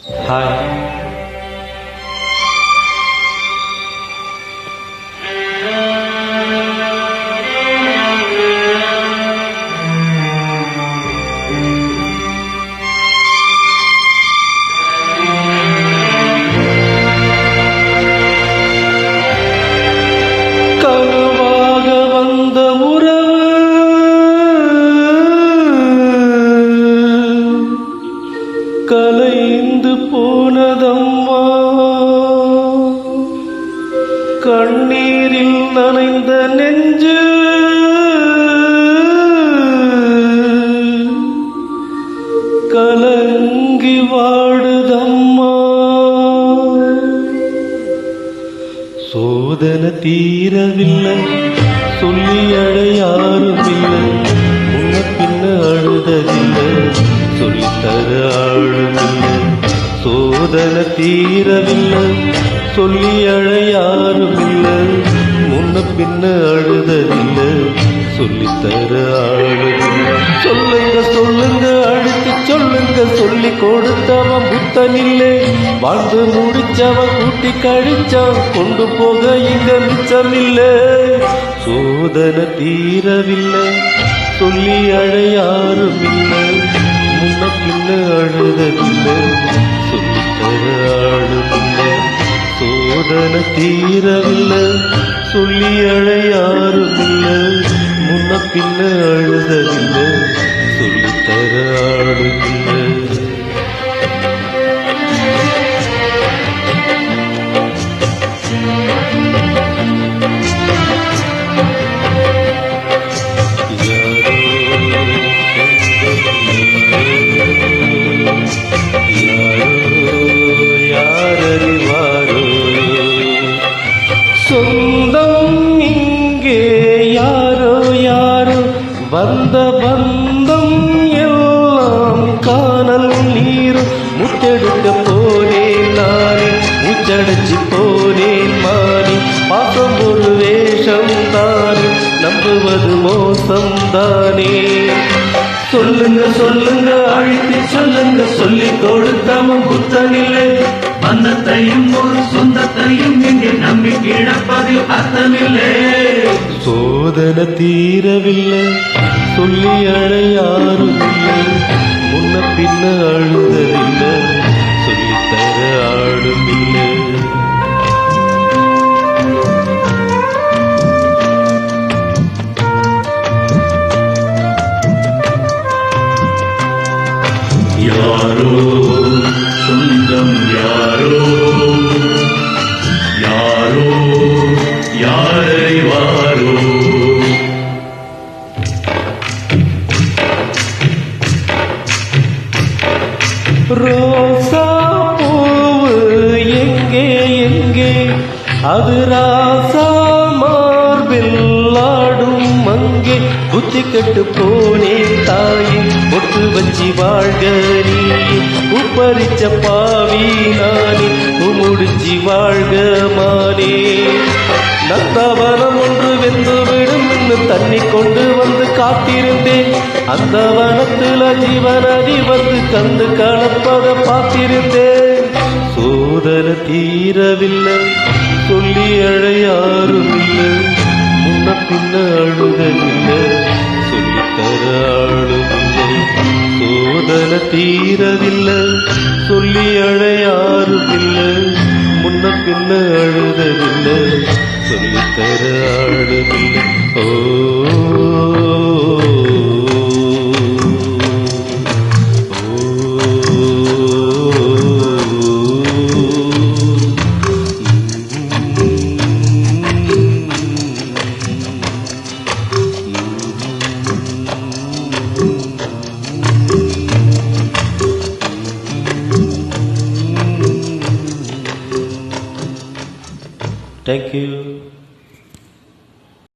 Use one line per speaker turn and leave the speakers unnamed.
Hi. கனவாக வந்த உறவு கலைந்து போனதம்மா, கண்ணீரில் நனைந்த நெஞ்சு கலங்கி வாடுதம்மா. சோதனை தீரவில்லை, சொல்லி அழ யாரும் இல்லை, முன்ன பின்ன அழுததில்லை, சொல்லித்தர ஆளுமில்லை. சோதனை தீரவில்லை, சொல்லி அழ யாரும் இல்லை, முன்ன பின்ன அழுததில்லை, சொல்லித்தர ஆளுமில்லை. சொல்லுங்க சொல்லுங்க அழுத்தி சொல்லுங்க, சொல்லி கொடுத்தவன் புத்தனில்லை, வாழ்ந்து முடிச்சவன் கூட்டி கழிச்சான், கொண்டு போக இங்க மிச்சமில்லை. சோதனை தீரவில்லை, சொல்லி அழ யாரும் இல்லை, முன்ன பின்ன அழுதவில்லை, சொல்லித்தர ஆளுமில்லை. சோதனை தீரவில்லை, சொல்லி அழ யாரும் இல்லை, முன்ன பின்ன அழுதவில்லை, சொல்லித்தர ஆளுமில்லை. சொந்தம் இங்கே யாரோ யாரோ, வந்த பந்தம் எல்லாம் காணல் நீரும். முத்தெடுக்க போனேன் நானே, மூச்சடைச்சு போனேன் மாறி, பாசம் ஒரு வேஷம் தானே, நம்புவது மோசம் தானே. சொல்லுங்க சொல்லுங்க அழுத்தி சொல்லுங்க, சொல்லி கொடுத்தவன் புத்தனில்லை, பந்தத்தையும் ஒரு சொந்தத்தையும் இங்கே நம்பி கிடப்பதில் அர்த்தமில்லை. சோதனை தீரவில்லை, சொல்லி அழ யாரும் இல்லை, முன்ன பின்ன அழுதவில்லை, சொல்லித்தர ஆளுமில்லை. யாரோ சொந்தம் யாரோ, யாரோ யாரைவாரோ. ரோசா பூவு எங்கே எங்கே, அது ராசா மார்பில் ஆடும் அங்கே. புத்தி கட்டு போனேன் தாயே, பொட்டு வச்சி வாழ்க நீ, உப்பரிச்ச பாவி நானே, முடிச்சி வாழ்க மானே. நத்தவனம் ஒன்று வெந்து விடும் தண்ணி கொண்டு வந்து காத்திருந்தேன், அந்த வனத்துல ஜீவனதி வந்து கண்டு கலப்பத பார்த்திருந்தேன். சோதனை தீரவில்லை, சொல்லி அழ யாரும் இல்லை, முன்ன பின்ன அழுதவில்லை, சொல்லித்தர ஆளுமில்லை. சோதனை தீரவில்லை, சொல்லி அழ யாரும் இல்லை, முன்ன பின்ன அழுதவில்லை, சொல்லித்தர ஆளுமில்லை. ஓ Thank you.